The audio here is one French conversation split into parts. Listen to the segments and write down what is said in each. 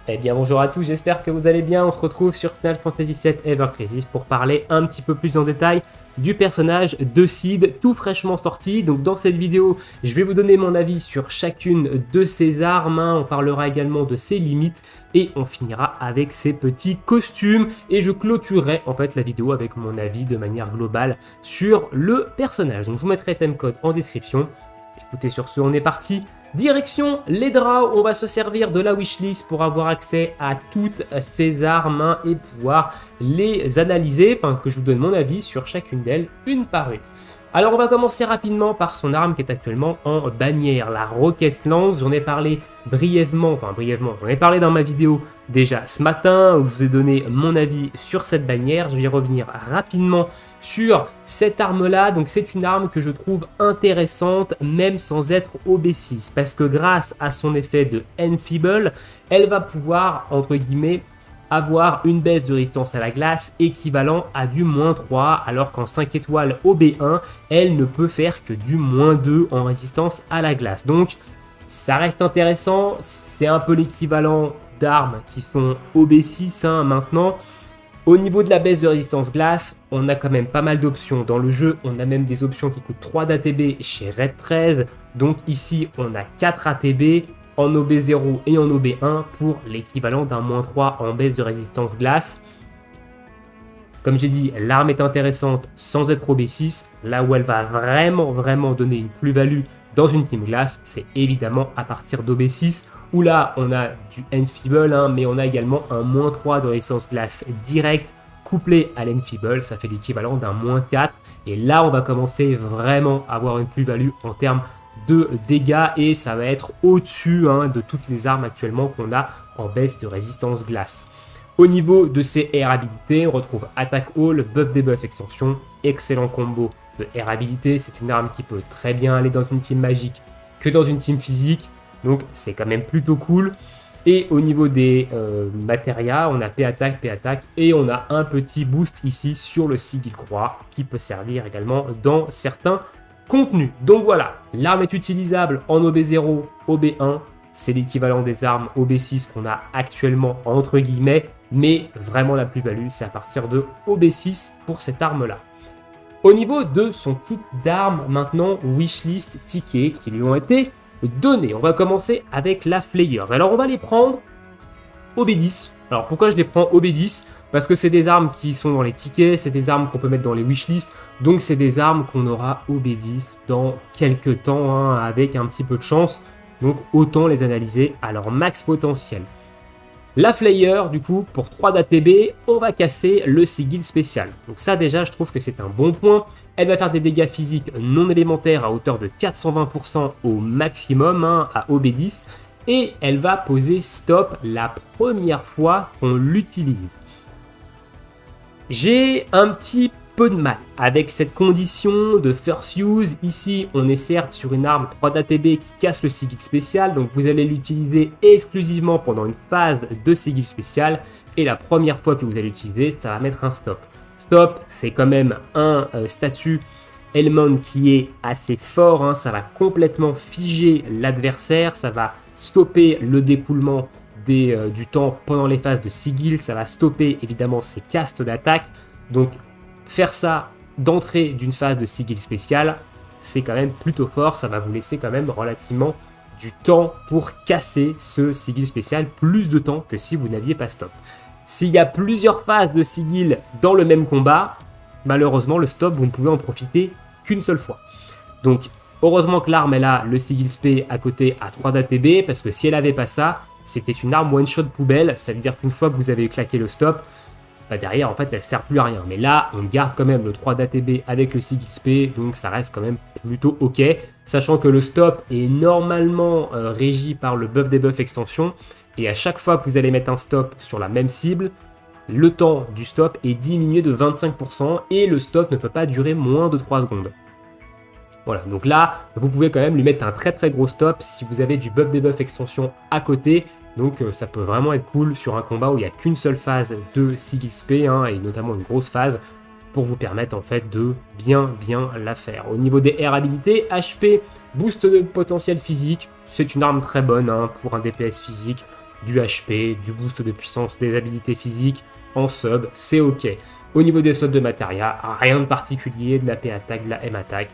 Eh bien bonjour à tous, j'espère que vous allez bien. On se retrouve sur Final Fantasy VII Ever Crisis pour parler un petit peu plus en détail du personnage de Cid, tout fraîchement sorti. Donc dans cette vidéo, je vais vous donner mon avis sur chacune de ses armes, on parlera également de ses limites et on finira avec ses petits costumes. Et je clôturerai en fait la vidéo avec mon avis de manière globale sur le personnage. Donc je vous mettrai timecode en description. Écoutez, sur ce, on est parti. Direction les draws, on va se servir de la wishlist pour avoir accès à toutes ces armes et pouvoir les analyser, enfin que je vous donne mon avis sur chacune d'elles, une par une. Alors on va commencer rapidement par son arme qui est actuellement en bannière, la Rocket Lance. J'en ai parlé brièvement, j'en ai parlé dans ma vidéo déjà ce matin où je vous ai donné mon avis sur cette bannière. Je vais y revenir rapidement sur cette arme-là. Donc c'est une arme que je trouve intéressante même sans être OB6 parce que grâce à son effet de Enfeeble, elle va pouvoir, entre guillemets, avoir une baisse de résistance à la glace équivalent à du -3, alors qu'en 5 étoiles OB1, elle ne peut faire que du -2 en résistance à la glace. Donc ça reste intéressant, c'est un peu l'équivalent d'armes qui sont OB6 maintenant. Au niveau de la baisse de résistance glace, on a quand même pas mal d'options dans le jeu. On a même des options qui coûtent 3 d'ATB chez Red 13. Donc ici, on a 4 ATB en OB0 et en OB1 pour l'équivalent d'un -3 en baisse de résistance glace. Comme j'ai dit, l'arme est intéressante sans être OB6. Là où elle va vraiment donner une plus-value dans une team glace, c'est évidemment à partir d'OB6, où là on a du Enfeeble, mais on a également un -3 de résistance glace direct couplé à l'Enfeeble, ça fait l'équivalent d'un -4. Et là on va commencer vraiment à avoir une plus-value en termes de dégâts et ça va être au-dessus de toutes les armes actuellement qu'on a en baisse de résistance glace. Au niveau de ses air habilités, on retrouve Attack All, Buff Debuff Extension, excellent combo de air habilité. C'est une arme qui peut très bien aller dans une team magique que dans une team physique, donc c'est quand même plutôt cool. Et au niveau des matérias, on a P-Attack et on a un petit boost ici sur le Sigil Croix qui peut servir également dans certains contenu. Donc voilà, l'arme est utilisable en OB0, OB1, c'est l'équivalent des armes OB6 qu'on a actuellement entre guillemets, mais vraiment la plus-value c'est à partir de OB6 pour cette arme-là. Au niveau de son kit d'armes, maintenant, wishlist, tickets qui lui ont été donnés. On va commencer avec la Flayer. Alors on va les prendre OB10. Alors pourquoi je les prends OB10 ? Parce que c'est des armes qui sont dans les tickets, c'est des armes qu'on peut mettre dans les wishlists, donc c'est des armes qu'on aura OB10 dans quelques temps, avec un petit peu de chance, donc autant les analyser à leur max potentiel. La Flayer, du coup, pour 3 d'ATB, on va casser le Sigil spécial. Donc ça déjà, je trouve que c'est un bon point. Elle va faire des dégâts physiques non élémentaires à hauteur de 420% au maximum, à OB10, et elle va poser stop la première fois qu'on l'utilise. J'ai un petit peu de mal avec cette condition de first use. Ici, on est certes sur une arme 3 d'ATB qui casse le Sigil spécial, donc vous allez l'utiliser exclusivement pendant une phase de Sigil spécial, et la première fois que vous allez l'utiliser, ça va mettre un stop. Stop, c'est quand même un statut element qui est assez fort, ça va complètement figer l'adversaire, ça va stopper le découlement du temps pendant les phases de Sigil, ça va stopper évidemment ses castes d'attaque. Donc faire ça d'entrée d'une phase de Sigil spécial, c'est quand même plutôt fort, ça va vous laisser quand même relativement du temps pour casser ce Sigil spécial, plus de temps que si vous n'aviez pas stop. S'il y a plusieurs phases de Sigil dans le même combat, malheureusement le stop vous ne pouvez en profiter qu'une seule fois. Donc heureusement que l'arme elle a le Sigil spé à côté à 3 d'ATB, parce que si elle n'avait pas ça, c'était une arme one-shot poubelle, ça veut dire qu'une fois que vous avez claqué le stop, derrière en fait elle ne sert plus à rien. Mais là on garde quand même le 3 d'ATB avec le Sigil spé, donc ça reste quand même plutôt ok. Sachant que le stop est normalement régi par le Buff Debuff Extension, et à chaque fois que vous allez mettre un stop sur la même cible, le temps du stop est diminué de 25% et le stop ne peut pas durer moins de 3 secondes. Voilà, donc là, vous pouvez quand même lui mettre un très gros stop si vous avez du Buff Debuff Extension à côté. Donc ça peut vraiment être cool sur un combat où il n'y a qu'une seule phase de Sigil spé, et notamment une grosse phase, pour vous permettre en fait de bien la faire. Au niveau des air habilités, HP, boost de potentiel physique, c'est une arme très bonne pour un DPS physique. du HP, du boost de puissance, des habilités physiques en sub, c'est ok. Au niveau des slots de Materia, rien de particulier, de la P attaque, de la M attaque.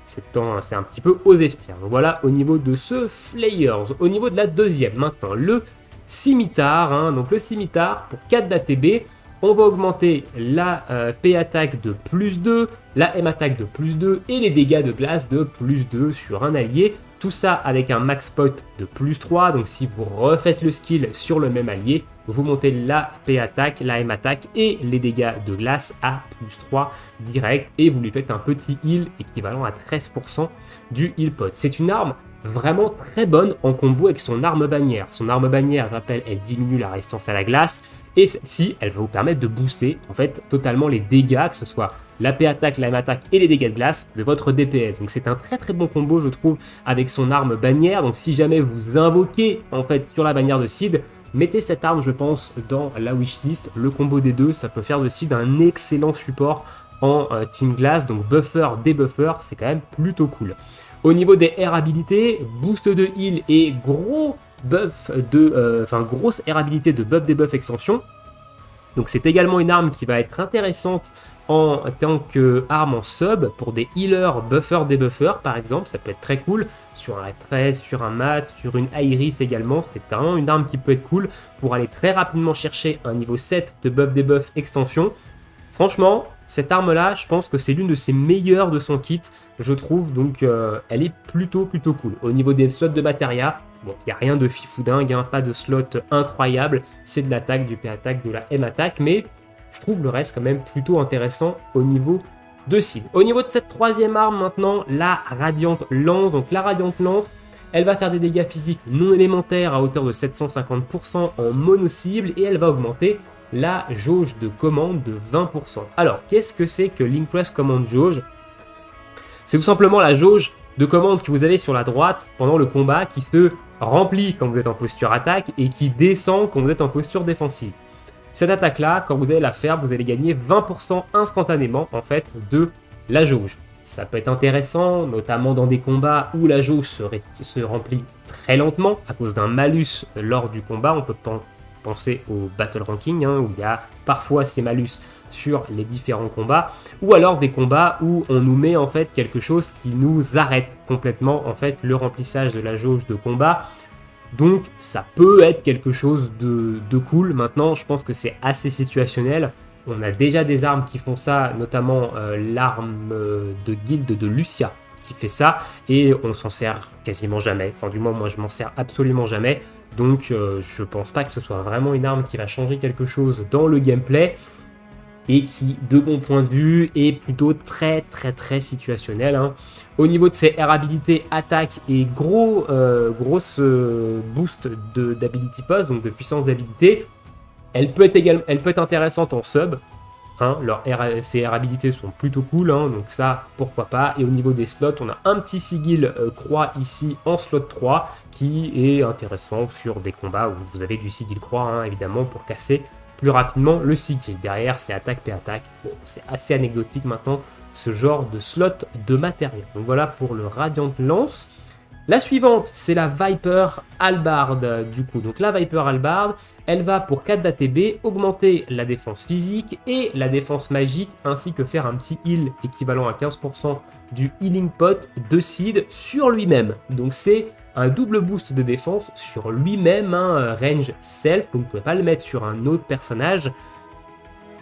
C'est un petit peu aux F-tiers. Donc voilà au niveau de ce Flayers. Au niveau de la deuxième, maintenant, le Scimitar. Hein, donc le Scimitar, pour 4 d'ATB, on va augmenter la P attaque de plus 2, la M attaque de plus 2 et les dégâts de glace de plus 2 sur un allié. Tout ça avec un max pot de plus 3. Donc si vous refaites le skill sur le même allié, vous montez la P attaque, la M attaque et les dégâts de glace à plus 3 direct. Et vous lui faites un petit heal équivalent à 13% du heal pot. C'est une arme vraiment très bonne en combo avec son arme bannière. Son arme bannière, rappelle, elle diminue la résistance à la glace. Et celle-ci, elle va vous permettre de booster en fait totalement les dégâts, que ce soit la P attaque, la M attaque et les dégâts de glace de votre DPS. Donc c'est un très très bon combo je trouve avec son arme bannière. Donc si jamais vous invoquez en fait sur la bannière de Seed, mettez cette arme je pense dans la wishlist. Le combo des deux, ça peut faire de Seed un excellent support en Team Glass. Donc buffer, débuffer, c'est quand même plutôt cool. Au niveau des R habilités, boost de heal et gros buff de, grosse R habilité de buff debuff extension. Donc c'est également une arme qui va être intéressante en tant qu'arme en sub pour des healers buffer débuffer par exemple. Ça peut être très cool sur un 13, sur un mat, sur une Iris également. C'est vraiment une arme qui peut être cool pour aller très rapidement chercher un niveau 7 de buff debuff extension. Franchement, cette arme-là, je pense que c'est l'une de ses meilleures de son kit, je trouve. Donc, elle est plutôt cool. Au niveau des slots de Materia, bon, il n'y a rien de fifou dingue, hein, pas de slot incroyable. C'est de l'attaque, du P-attaque, de la M-attaque. Mais je trouve le reste quand même plutôt intéressant au niveau de Seed. Au niveau de cette troisième arme maintenant, la Radiant Lance. Donc, la Radiant Lance, elle va faire des dégâts physiques non élémentaires à hauteur de 750% en mono-cible. Et elle va augmenter la jauge de commande de 20%. Alors, qu'est-ce que c'est que Link Press Command Jauge? C'est tout simplement la jauge de commande que vous avez sur la droite pendant le combat qui se remplit quand vous êtes en posture attaque et qui descend quand vous êtes en posture défensive. Cette attaque-là, quand vous allez la faire, vous allez gagner 20% instantanément en fait de la jauge. Ça peut être intéressant, notamment dans des combats où la jauge se remplit très lentement à cause d'un malus lors du combat. On peut penser au battle ranking, hein, où il y a parfois ces malus sur les différents combats, ou alors des combats où on nous met en fait quelque chose qui nous arrête complètement en fait le remplissage de la jauge de combat. Donc ça peut être quelque chose de cool. Maintenant, je pense que c'est assez situationnel. On a déjà des armes qui font ça, notamment l'arme de guilde de Lucia qui fait ça, et on s'en sert quasiment jamais. Enfin, du moins, moi, je m'en sers absolument jamais. Donc, je pense pas que ce soit vraiment une arme qui va changer quelque chose dans le gameplay et qui, de mon point de vue, est plutôt très situationnel. Hein. Au niveau de ses R habilités, attaque et grosse boost d'ability post, donc de puissance d'habilité, elle peut être intéressante en sub. Hein, ses R habilités sont plutôt cool, hein, donc ça, pourquoi pas. Et au niveau des slots, on a un petit sigil croix ici en slot 3 qui est intéressant sur des combats où vous avez du sigil croix, hein, évidemment, pour casser plus rapidement le sigil. Derrière, c'est attaque P-attaque. Bon, c'est assez anecdotique maintenant, ce genre de slot de matériel. Donc voilà pour le Radiant Lance. La suivante, c'est la Viper Halberd, du coup. Donc la Viper Halberd, elle va pour 4 d'ATB augmenter la défense physique et la défense magique, ainsi que faire un petit heal équivalent à 15% du healing pot de Seed sur lui-même. Donc c'est un double boost de défense sur lui-même, hein, range self, vous ne pouvez pas le mettre sur un autre personnage.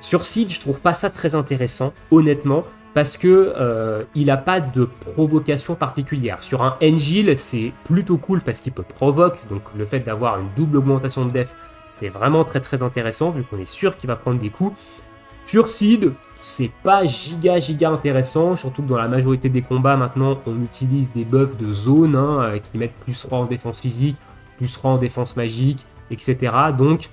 Sur Seed, je trouve pas ça très intéressant, honnêtement, parce que il n'a pas de provocation particulière. Sur un Engil, c'est plutôt cool parce qu'il peut provoque, donc le fait d'avoir une double augmentation de def, c'est vraiment très intéressant, vu qu'on est sûr qu'il va prendre des coups. Sur Seed, c'est pas giga intéressant, surtout que dans la majorité des combats maintenant, on utilise des buffs de zone, hein, qui mettent plus 3 en défense physique, plus 3 en défense magique, etc. Donc,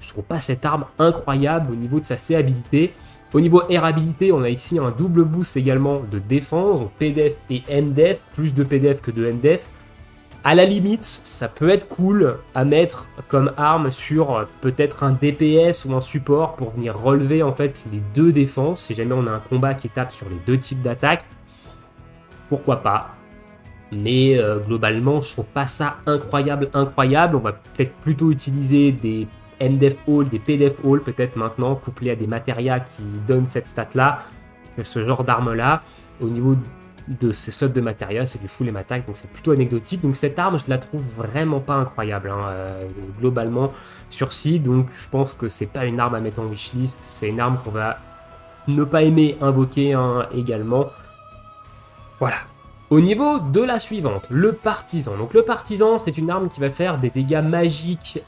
je trouve pas cette arme incroyable au niveau de sa C habilité. Au niveau R habilité, on a ici un double boost également de défense, donc PDF et MDF, plus de PDF que de MDF. À la limite, ça peut être cool à mettre comme arme sur peut-être un DPS ou un support pour venir relever en fait les deux défenses. Si jamais on a un combat qui tape sur les deux types d'attaques, pourquoi pas. mais globalement, je trouve pas ça incroyable. On va peut-être plutôt utiliser des MDef All, des PDF All peut-être maintenant, couplés à des matérias qui donnent cette stat-là, que ce genre d'arme-là. Au niveau de ces slots de matérias, c'est du full aim attack, donc c'est plutôt anecdotique. Donc cette arme, je la trouve vraiment pas incroyable, hein, globalement, sur Seed. Donc je pense que c'est pas une arme à mettre en wishlist, c'est une arme qu'on va ne pas aimer invoquer, hein, également. Voilà. Au niveau de la suivante, le partisan. Donc le partisan, c'est une arme qui va faire des dégâts magiques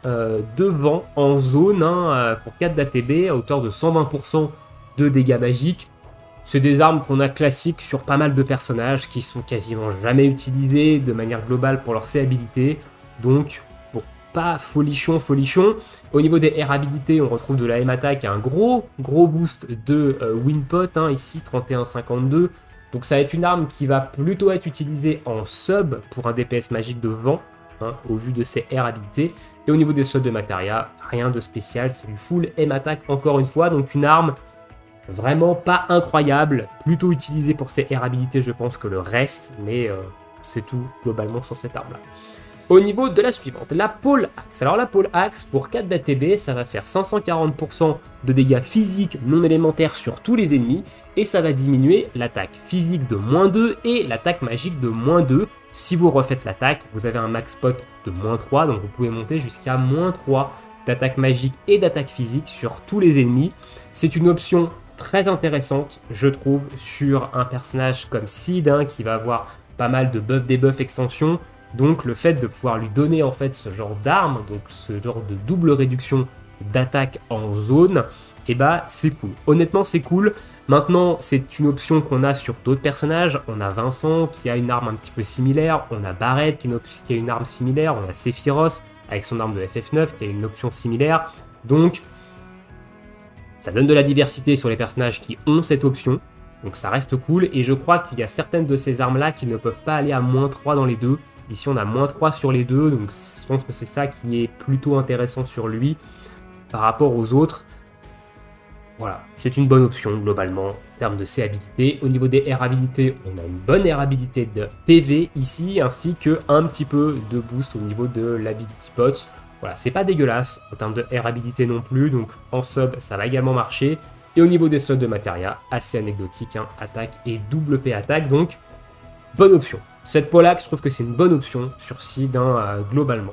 devant en zone, hein, pour 4 d'ATB à hauteur de 120% de dégâts magiques. C'est des armes qu'on a classiques sur pas mal de personnages qui sont quasiment jamais utilisés de manière globale pour leur C-habilité. Donc, pour pas folichon. Au niveau des R habilités, on retrouve de la M attack, un gros boost de Winpot, hein, ici 31,52. Donc ça va être une arme qui va plutôt être utilisée en sub pour un DPS magique de vent, hein, au vu de ses R habilités. Et au niveau des slots de matéria, rien de spécial, c'est du full M attack encore une fois. Donc une arme vraiment pas incroyable, plutôt utilisé pour ses R habilités je pense que le reste, mais c'est tout globalement sur cette arme là. Au niveau de la suivante, la Pole Axe. Alors la Pole Axe pour 4 d'ATB, ça va faire 540% de dégâts physiques non élémentaires sur tous les ennemis, et ça va diminuer l'attaque physique de -2 et l'attaque magique de -2. Si vous refaites l'attaque, vous avez un max pot de -3, donc vous pouvez monter jusqu'à -3 d'attaque magique et d'attaque physique sur tous les ennemis. C'est une option très intéressante, je trouve, sur un personnage comme Seed, hein, qui va avoir pas mal de buff, debuff, extension. Donc le fait de pouvoir lui donner en fait ce genre d'arme, donc ce genre de double réduction d'attaque en zone, et bah c'est cool. Honnêtement c'est cool. Maintenant c'est une option qu'on a sur d'autres personnages. On a Vincent qui a une arme un petit peu similaire, on a Barret qui a une arme similaire, on a Sephiroth avec son arme de FF9 qui a une option similaire. Donc ça donne de la diversité sur les personnages qui ont cette option, donc ça reste cool, et je crois qu'il y a certaines de ces armes-là qui ne peuvent pas aller à -3 dans les deux. Ici on a -3 sur les deux, donc je pense que c'est ça qui est plutôt intéressant sur lui par rapport aux autres. Voilà, c'est une bonne option globalement en termes de C-habilité. Au niveau des R habilités, on a une bonne R habilité de PV ici, ainsi que un petit peu de boost au niveau de l'ability pot. Voilà, c'est pas dégueulasse en termes de R habilité non plus, donc en sub ça va également marcher. Et au niveau des slots de matéria, assez anecdotique, hein, attaque et double P attaque, donc bonne option. Cette Pole Axe, je trouve que c'est une bonne option sur Seed, hein, globalement.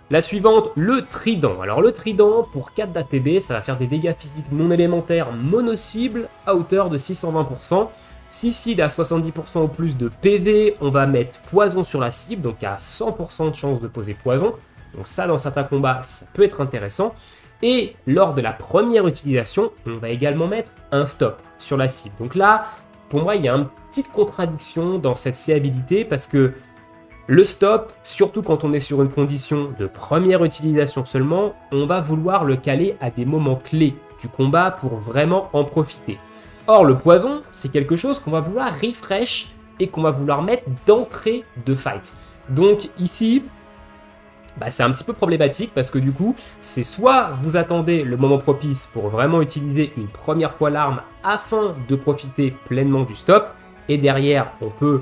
La suivante, le Trident. Alors le Trident, pour 4 d'ATB, ça va faire des dégâts physiques non élémentaires mono-cible à hauteur de 620%. Si Seed a 70% ou plus de PV, on va mettre poison sur la cible, donc à 100% de chance de poser poison. Donc ça, dans certains combats, ça peut être intéressant. Et lors de la première utilisation, on va également mettre un stop sur la cible. Donc là, pour moi, il y a une petite contradiction dans cette C-habilité parce que le stop, surtout quand on est sur une condition de première utilisation seulement, on va vouloir le caler à des moments clés du combat pour vraiment en profiter. Or, le poison, c'est quelque chose qu'on va vouloir refresh et qu'on va vouloir mettre d'entrée de fight. Donc ici, c'est un petit peu problématique parce que du coup, c'est soit vous attendez le moment propice pour vraiment utiliser une première fois l'arme afin de profiter pleinement du stop, et derrière, on peut,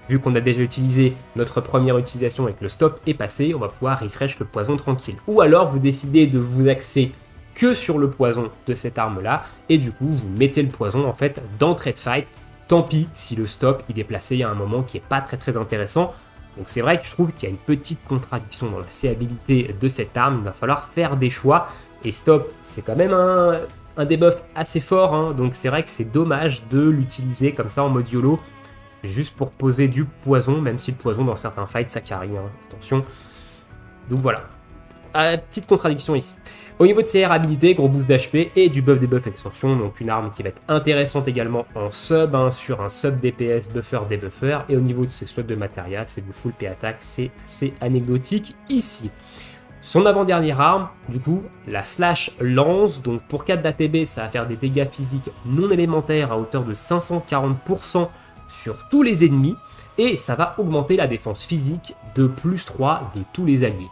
vu qu'on a déjà utilisé notre première utilisation et que le stop est passé, on va pouvoir refresh le poison tranquille. Ou alors, vous décidez de vous axer que sur le poison de cette arme-là, et du coup, vous mettez le poison en fait d'entrée de fight. Tant pis si le stop il est placé à un moment qui n'est pas très intéressant. Donc c'est vrai que je trouve qu'il y a une petite contradiction dans la C-habilité de cette arme, il va falloir faire des choix, et stop, c'est quand même un debuff assez fort, hein, donc c'est vrai que c'est dommage de l'utiliser comme ça en mode YOLO, juste pour poser du poison, même si le poison dans certains fights ça carry, hein, attention. Donc voilà, petite contradiction ici. Au niveau de ses R habilités, gros boost d'HP et du buff debuff extension, donc une arme qui va être intéressante également en sub, hein, sur un sub DPS buffer debuffer, et au niveau de ses slots de matériel, c'est du full P attack, c'est assez anecdotique ici. Son avant-dernière arme, du coup, la Slash Lance, donc pour 4 d'ATB, ça va faire des dégâts physiques non élémentaires à hauteur de 540% sur tous les ennemis, et ça va augmenter la défense physique de +3 de tous les alliés.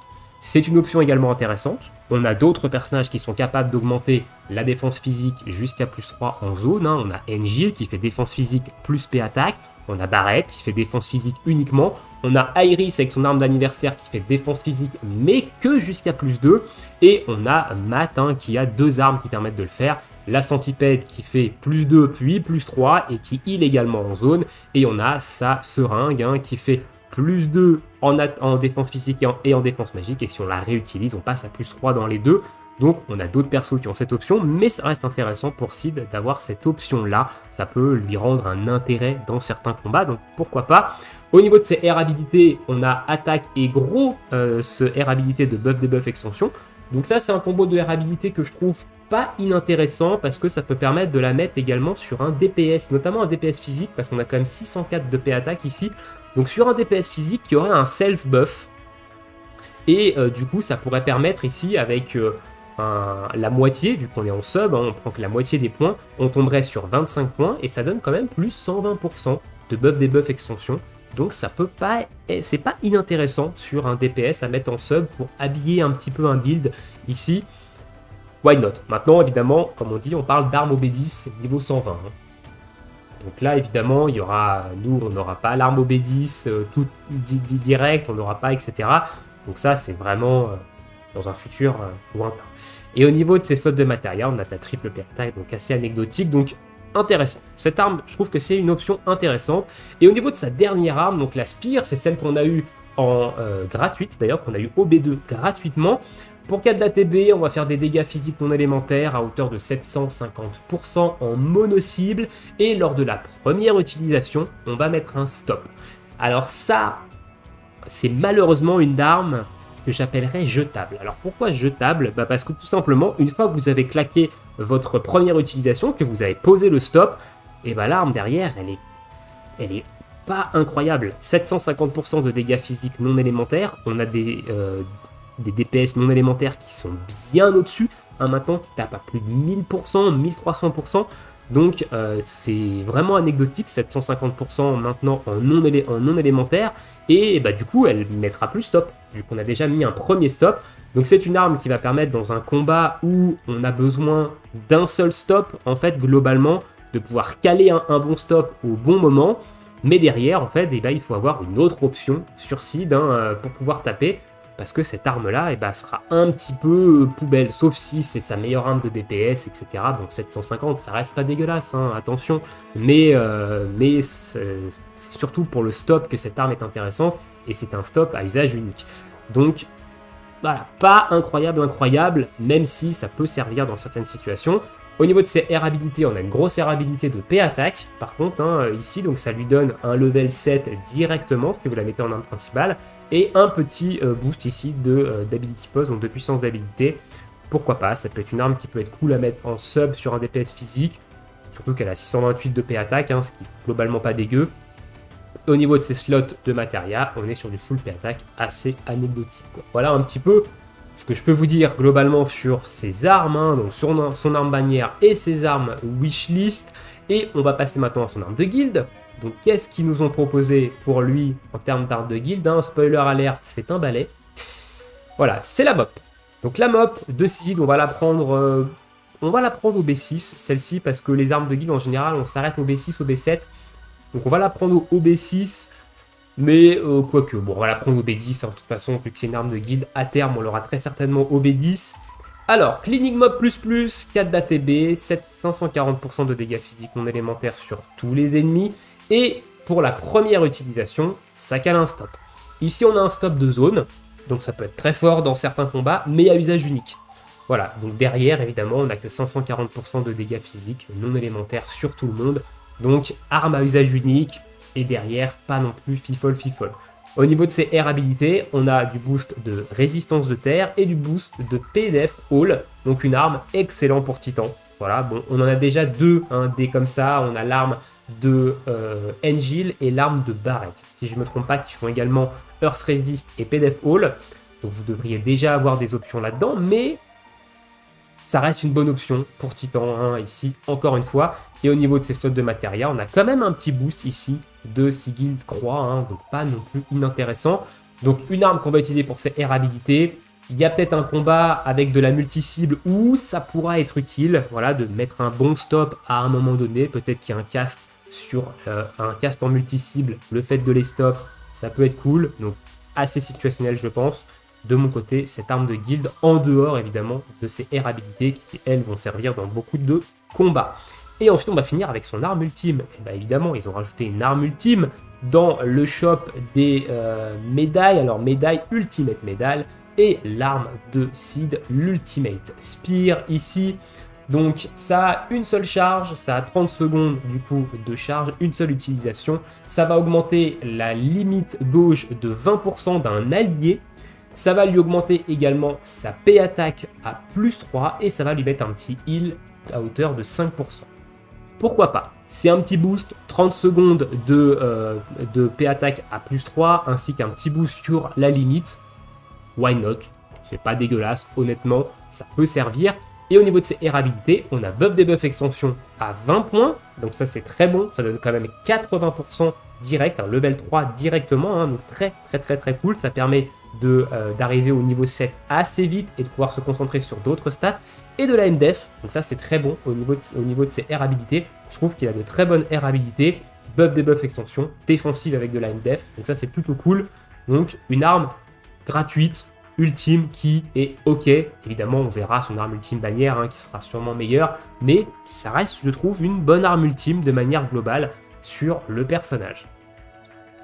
C'est une option également intéressante. On a d'autres personnages qui sont capables d'augmenter la défense physique jusqu'à plus 3 en zone. On a Angel qui fait défense physique plus P attaque. On a Barret qui fait défense physique uniquement. On a Iris avec son arme d'anniversaire qui fait défense physique mais que jusqu'à plus 2. Et on a Matt qui a 2 armes qui permettent de le faire. La Centipède qui fait plus 2 puis plus 3 et qui heal également en zone. Et on a sa Seringue qui fait plus 2 en défense physique et en défense magique. Et si on la réutilise, on passe à plus 3 dans les deux. Donc on a d'autres persos qui ont cette option, mais ça reste intéressant pour Sid d'avoir cette option-là. Ça peut lui rendre un intérêt dans certains combats, donc pourquoi pas. Au niveau de ses R habilités, on a attaque et gros ce R habilité de buff debuff extension. Donc ça c'est un combo de R habilité que je trouve pas inintéressant parce que ça peut permettre de la mettre également sur un DPS, notamment un DPS physique parce qu'on a quand même 604 de P attaque ici. Donc sur un DPS physique qui aurait un self buff et du coup ça pourrait permettre ici avec la moitié, vu qu'on est en sub, on prend que la moitié des points, on tomberait sur 25 points et ça donne quand même plus 120% de buff debuff extension. Donc ça peut pas, c'est pas inintéressant sur un DPS à mettre en sub pour habiller un petit peu un build ici. Why not? Maintenant évidemment, comme on dit, on parle d'arme OB10 niveau 120. Donc là évidemment, il y aura, nous on n'aura pas l'arme OB10 tout direct, on n'aura pas etc. Donc ça c'est vraiment dans un futur lointain. Et au niveau de ses slots de matériel, on a de la triple P attaque, donc assez anecdotique, donc intéressant. Cette arme, je trouve que c'est une option intéressante. Et au niveau de sa dernière arme, donc la Spire, c'est celle qu'on a eue en gratuite, d'ailleurs, qu'on a eu OB2 gratuitement. Pour 4 d'ATB, on va faire des dégâts physiques non élémentaires à hauteur de 750% en mono-cible. Et lors de la première utilisation, on va mettre un stop. Alors ça, c'est malheureusement une arme que j'appellerais jetable. Alors pourquoi jetable? Parce que tout simplement, une fois que vous avez claqué votre première utilisation, que vous avez posé le stop, et l'arme derrière, elle est pas incroyable. 750% de dégâts physiques non élémentaires, on a des DPS non élémentaires qui sont bien au-dessus, maintenant qui tapent à plus de 1000%, 1300%, donc c'est vraiment anecdotique, 750% maintenant en non élémentaire, et du coup elle mettra plus stop, vu qu'on a déjà mis un premier stop. Donc c'est une arme qui va permettre dans un combat où on a besoin d'un seul stop, en fait globalement, de pouvoir caler un bon stop au bon moment, mais derrière en fait il faut avoir une autre option sur Sid pour pouvoir taper, parce que cette arme-là sera un petit peu poubelle, sauf si c'est sa meilleure arme de DPS, etc. Bon, 750, ça reste pas dégueulasse, attention, mais c'est surtout pour le stop que cette arme est intéressante, et c'est un stop à usage unique. Donc, voilà, pas incroyable, même si ça peut servir dans certaines situations. Au niveau de ses R habilités, on a une grosse R habilité de P attaque, par contre, ici, donc ça lui donne un level 7 directement, ce que vous la mettez en arme principale, et un petit boost ici d'ability pose, donc de puissance d'habilité. Pourquoi pas, ça peut être une arme qui peut être cool à mettre en sub sur un DPS physique, surtout qu'elle a 628 de P attaque, ce qui est globalement pas dégueu. Au niveau de ses slots de matériel, on est sur du full P attaque assez anecdotique, quoi. Voilà un petit peu ce que je peux vous dire globalement sur ses armes, donc sur son arme bannière et ses armes wishlist. Et on va passer maintenant à son arme de guilde. Donc qu'est-ce qu'ils nous ont proposé pour lui en termes d'arme de guilde? Spoiler alert, c'est un balai. Voilà, c'est la mop. Donc la mop de Sid, on va la prendre au B6, celle-ci, parce que les armes de guilde en général, on s'arrête au B6, au B7. Donc on va la prendre au B6. Mais quoique, bon, on va la prendre au B10, de toute façon, vu que c'est une arme de guilde, à terme, on l'aura très certainement au B10. Alors, Clinic Mob++, 4 d'ATB, 540% de dégâts physiques non élémentaires sur tous les ennemis. Et pour la première utilisation, ça cale un stop. Ici, on a un stop de zone, donc ça peut être très fort dans certains combats, mais à usage unique. Voilà, donc derrière, évidemment, on n'a que 540% de dégâts physiques non élémentaires sur tout le monde. Donc, arme à usage unique. Et derrière, pas non plus fifole. Au niveau de ses R habilités, on a du boost de résistance de terre et du boost de PDF All, donc une arme excellente pour Titan. Voilà, bon, on en a déjà deux, des comme ça, on a l'arme de Angel et l'arme de Barret, si je ne me trompe pas, qui font également Earth Resist et PDF All, donc vous devriez déjà avoir des options là-dedans, mais ça reste une bonne option pour Titan, ici, encore une fois. Et au niveau de ses slots de matériel, on a quand même un petit boost ici de Sigil Croix, donc pas non plus inintéressant. Donc une arme qu'on va utiliser pour ses R habilités, Il y a peut-être un combat avec de la multi-cible où ça pourra être utile, voilà, de mettre un bon stop à un moment donné. Peut-être qu'il y a un cast sur un cast en multi-cible, le fait de les stop, ça peut être cool. Donc assez situationnel, je pense. De mon côté, cette arme de guild, en dehors évidemment de ses air habilités qui, elles, vont servir dans beaucoup de combats. Et ensuite, on va finir avec son arme ultime. Et bien évidemment, ils ont rajouté une arme ultime dans le shop des médailles. Alors, médaille, Ultimate Médaille et l'arme de Seed, l'Ultimate Spear ici. Donc, ça a une seule charge, ça a 30 secondes du coup de charge, une seule utilisation. Ça va augmenter la limite gauche de 20% d'un allié. Ça va lui augmenter également sa P-Attack à +3 et ça va lui mettre un petit heal à hauteur de 5%. Pourquoi pas? C'est un petit boost, 30 secondes de P-Attack à +3 ainsi qu'un petit boost sur la limite. Why not? C'est pas dégueulasse, honnêtement, ça peut servir. Et au niveau de ses air habilités, on a buff debuff extension à 20 points, donc ça c'est très bon, ça donne quand même 80% direct, un level 3 directement, hein, donc très cool, ça permet d'arriver au niveau 7 assez vite et de pouvoir se concentrer sur d'autres stats. Et de la MDef, donc ça c'est très bon au niveau de ses air habilités, je trouve qu'il a de très bonnes air habilités, buff debuff extension, défensive avec de la MDef, donc ça c'est plutôt cool, donc une arme gratuite, ultime qui est ok. Évidemment, on verra son arme ultime bannière hein, qui sera sûrement meilleure, mais ça reste, je trouve, une bonne arme ultime de manière globale sur le personnage.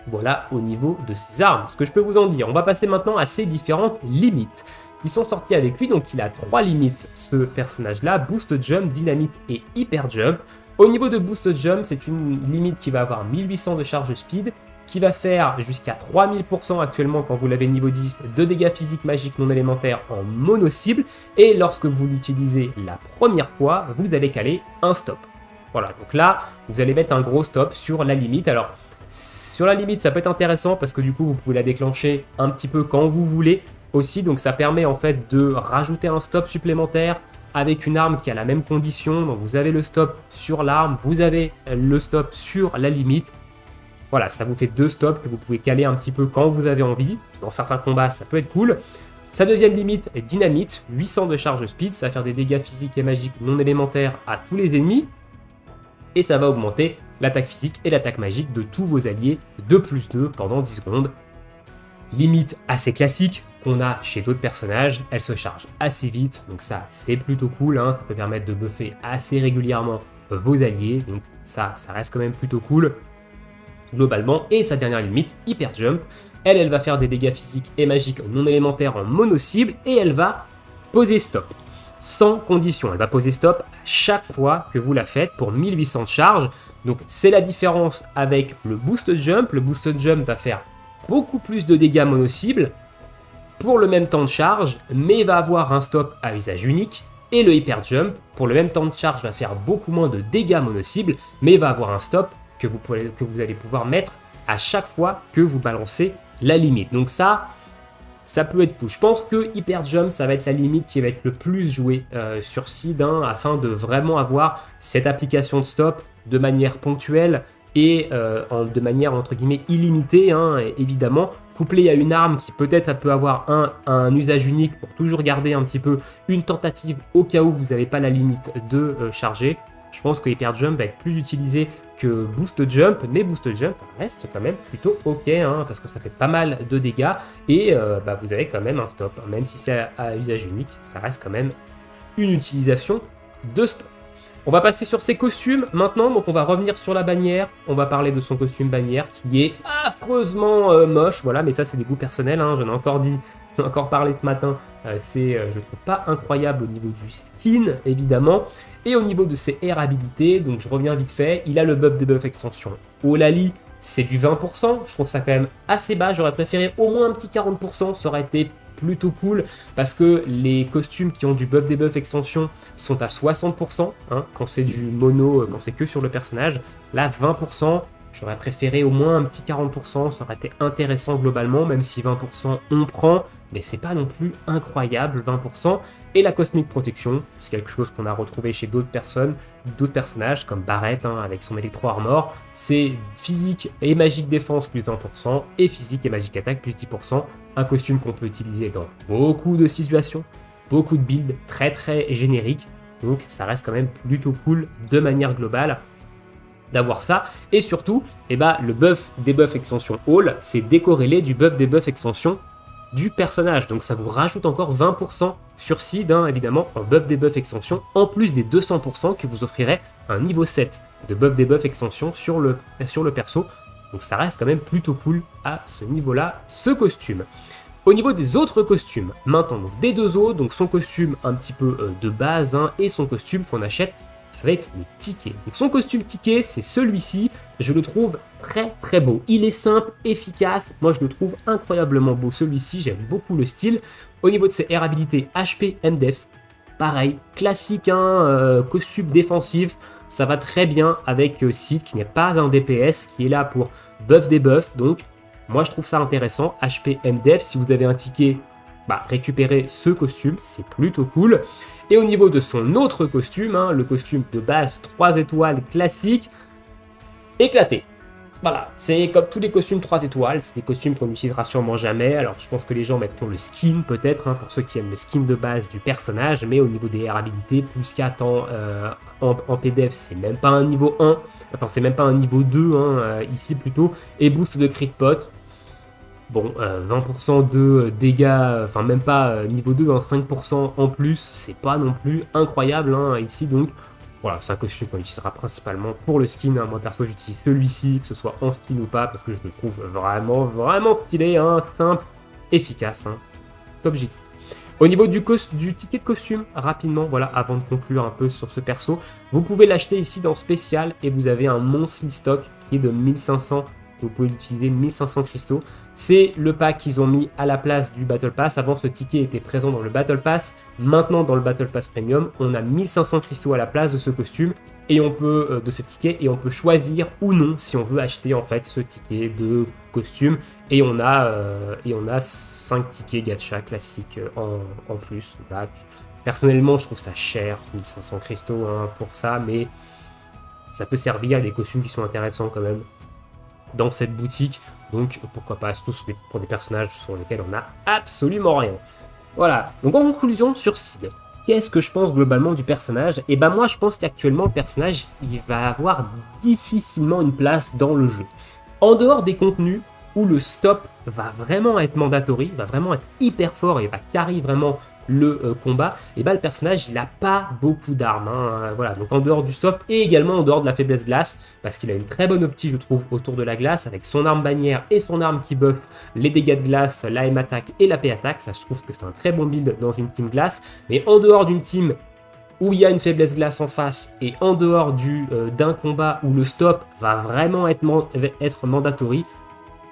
Voilà au niveau de ses armes, ce que je peux vous en dire. On va passer maintenant à ses différentes limites qui sont sorties avec lui. Donc, il a 3 limites, ce personnage-là, Boost Jump, Dynamite et Hyper Jump. Au niveau de Boost Jump, c'est une limite qui va avoir 1800 de charge speed, qui va faire jusqu'à 3000% actuellement quand vous l'avez niveau 10 de dégâts physiques magiques non élémentaires en mono-cible. Et lorsque vous l'utilisez la première fois, vous allez caler un stop. Voilà, donc là, vous allez mettre un gros stop sur la limite. Alors, sur la limite, ça peut être intéressant parce que du coup, vous pouvez la déclencher un petit peu quand vous voulez aussi. Donc, ça permet en fait de rajouter un stop supplémentaire avec une arme qui a la même condition. Donc, vous avez le stop sur l'arme, vous avez le stop sur la limite. Voilà, ça vous fait 2 stops que vous pouvez caler un petit peu quand vous avez envie. Dans certains combats, ça peut être cool. Sa deuxième limite est Dynamite, 800 de charge speed. Ça va faire des dégâts physiques et magiques non élémentaires à tous les ennemis. Et ça va augmenter l'attaque physique et l'attaque magique de tous vos alliés de +2 pendant 10 secondes. Limite assez classique qu'on a chez d'autres personnages. Elle se charge assez vite, donc ça, c'est plutôt cool. Hein. Ça peut permettre de buffer assez régulièrement vos alliés. Donc ça reste quand même plutôt cool. Globalement, et sa dernière limite, Hyper Jump, elle va faire des dégâts physiques et magiques non élémentaires en mono-cible, et elle va poser stop, sans condition. Elle va poser stop à chaque fois que vous la faites pour 1800 de charge, donc c'est la différence avec le Boost Jump. Le Boost Jump va faire beaucoup plus de dégâts mono-cible, pour le même temps de charge, mais va avoir un stop à usage unique, et le Hyper Jump, pour le même temps de charge, va faire beaucoup moins de dégâts mono-cible, mais va avoir un stop que vous allez pouvoir mettre à chaque fois que vous balancez la limite. Donc ça peut être cool. Je pense que Hyper Jump, ça va être la limite qui va être le plus jouée sur Seed, hein, afin de vraiment avoir cette application de stop de manière ponctuelle et de manière entre guillemets illimitée, hein, évidemment, couplée à une arme qui peut-être peut avoir un usage unique pour toujours garder un petit peu une tentative au cas où vous n'avez pas la limite de charger. Je pense que Hyper Jump va être plus utilisé que Boost Jump, mais Boost Jump reste quand même plutôt ok, hein, parce que ça fait pas mal de dégâts, et vous avez quand même un stop, hein, même si c'est à usage unique, ça reste quand même une utilisation de stop. On va passer sur ses costumes maintenant, donc on va revenir sur la bannière, on va parler de son costume bannière qui est affreusement moche, voilà, mais ça c'est des goûts personnels, hein, j'en ai encore parlé ce matin, je trouve pas incroyable au niveau du skin évidemment. Et au niveau de ses air habilités, donc je reviens vite fait, il a le buff debuff extension Olali, c'est du 20%, je trouve ça quand même assez bas, j'aurais préféré au moins un petit 40%, ça aurait été plutôt cool, parce que les costumes qui ont du buff debuff extension sont à 60%, hein, quand c'est du mono, quand c'est que sur le personnage, là 20%, J'aurais préféré au moins un petit 40%, ça aurait été intéressant globalement, même si 20% on prend, mais c'est pas non plus incroyable 20%. Et la Cosmic Protection, c'est quelque chose qu'on a retrouvé chez d'autres personnages comme Barret avec son Electro Armor. C'est physique et magique défense plus 20% et physique et magique attaque plus 10%. Un costume qu'on peut utiliser dans beaucoup de situations, beaucoup de builds très génériques. Donc ça reste quand même plutôt cool de manière globale d'avoir ça. Et surtout, le buff debuff extension All, c'est décorrélé du buff debuff extension du personnage. Donc ça vous rajoute encore 20% sur Seed, évidemment, en buff debuff extension, en plus des 200% que vous offrirez un niveau 7 de buff debuff extension sur le perso. Donc ça reste quand même plutôt cool à ce niveau-là, ce costume. Au niveau des autres costumes, maintenant, donc D2O, donc son costume un petit peu de base, et son costume qu'on achète avec le ticket. Donc son costume ticket, c'est celui-ci. Je le trouve très beau. Il est simple, efficace. Moi, je le trouve incroyablement beau, celui-ci. J'aime beaucoup le style. Au niveau de ses air habilités, HP, MDef, pareil, classique, costume défensif. Ça va très bien avec Seed, qui n'est pas un DPS, qui est là pour buff debuff. Donc, moi, je trouve ça intéressant. HP, MDef, si vous avez un ticket, récupérez ce costume, c'est plutôt cool. Et au niveau de son autre costume, le costume de base 3 étoiles classique, éclaté. Voilà, c'est comme tous les costumes 3 étoiles, c'est des costumes qu'on n'utilisera sûrement jamais. Alors je pense que les gens mettront le skin peut-être, pour ceux qui aiment le skin de base du personnage, mais au niveau des air habilités, plus 4 en PDF, c'est même pas un niveau 1, enfin c'est même pas un niveau 2 ici plutôt, et boost de crit pot. Bon, 20% de dégâts, enfin même pas niveau 2, 5% en plus, c'est pas non plus incroyable ici, donc voilà, c'est un costume qu'on utilisera principalement pour le skin. Moi perso, j'utilise celui-ci, que ce soit en skin ou pas, parce que je le trouve vraiment stylé, simple, efficace, comme j'ai dit. Au niveau du ticket de costume, rapidement, voilà, avant de conclure un peu sur ce perso, vous pouvez l'acheter ici dans spécial et vous avez un monthly stock qui est de 1500. Vous pouvez l'utiliser 1500 cristaux. C'est le pack qu'ils ont mis à la place du Battle Pass. Avant, ce ticket était présent dans le Battle Pass. Maintenant, dans le Battle Pass Premium, on a 1500 cristaux à la place de ce costume et on peut de ce ticket et on peut choisir ou non si on veut acheter en fait ce ticket de costume. Et on a 5 tickets gacha classiques en plus. Voilà. Personnellement, je trouve ça cher, 1500 cristaux pour ça, mais ça peut servir à des costumes qui sont intéressants quand même dans cette boutique, donc pourquoi pas, surtout pour des personnages sur lesquels on n'a absolument rien. Voilà, donc en conclusion sur Seed, qu'est-ce que je pense globalement du personnage? Et moi je pense qu'actuellement le personnage, il va avoir difficilement une place dans le jeu. En dehors des contenus où le stop va vraiment être mandatory, va vraiment être hyper fort et va carry vraiment le combat, et le personnage il a pas beaucoup d'armes, voilà, donc en dehors du stop et également en dehors de la faiblesse glace, parce qu'il a une très bonne optique je trouve autour de la glace, avec son arme bannière et son arme qui buff les dégâts de glace, la M attaque et la P attaque, ça je trouve que c'est un très bon build dans une team glace, mais en dehors d'une team où il y a une faiblesse glace en face et en dehors d'un combat où le stop va vraiment être mandatory,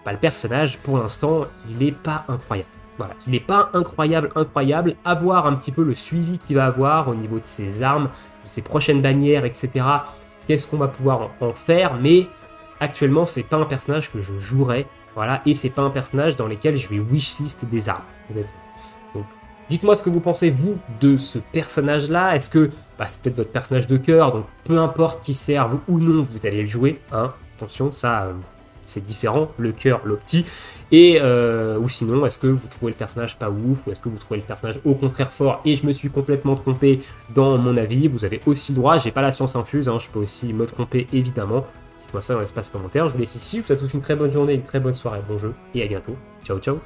le personnage pour l'instant il est pas incroyable. Voilà, il n'est pas incroyable, à voir un petit peu le suivi qu'il va avoir au niveau de ses armes, de ses prochaines bannières, etc. Qu'est-ce qu'on va pouvoir en faire, mais actuellement, c'est pas un personnage que je jouerai, voilà, et c'est pas un personnage dans lequel je vais wishlist des armes. Donc, dites-moi ce que vous pensez, vous, de ce personnage-là. Est-ce que c'est peut-être votre personnage de cœur, donc peu importe qui serve ou non, vous allez le jouer, attention, ça... c'est différent, le cœur, l'opti, et ou sinon, est-ce que vous trouvez le personnage pas ouf, ou est-ce que vous trouvez le personnage au contraire fort, et je me suis complètement trompé dans mon avis, vous avez aussi le droit, j'ai pas la science infuse, je peux aussi me tromper évidemment, dites-moi ça dans l'espace commentaire, je vous laisse ici, je vous souhaite tous une très bonne journée, une très bonne soirée, bon jeu, et à bientôt, ciao ciao.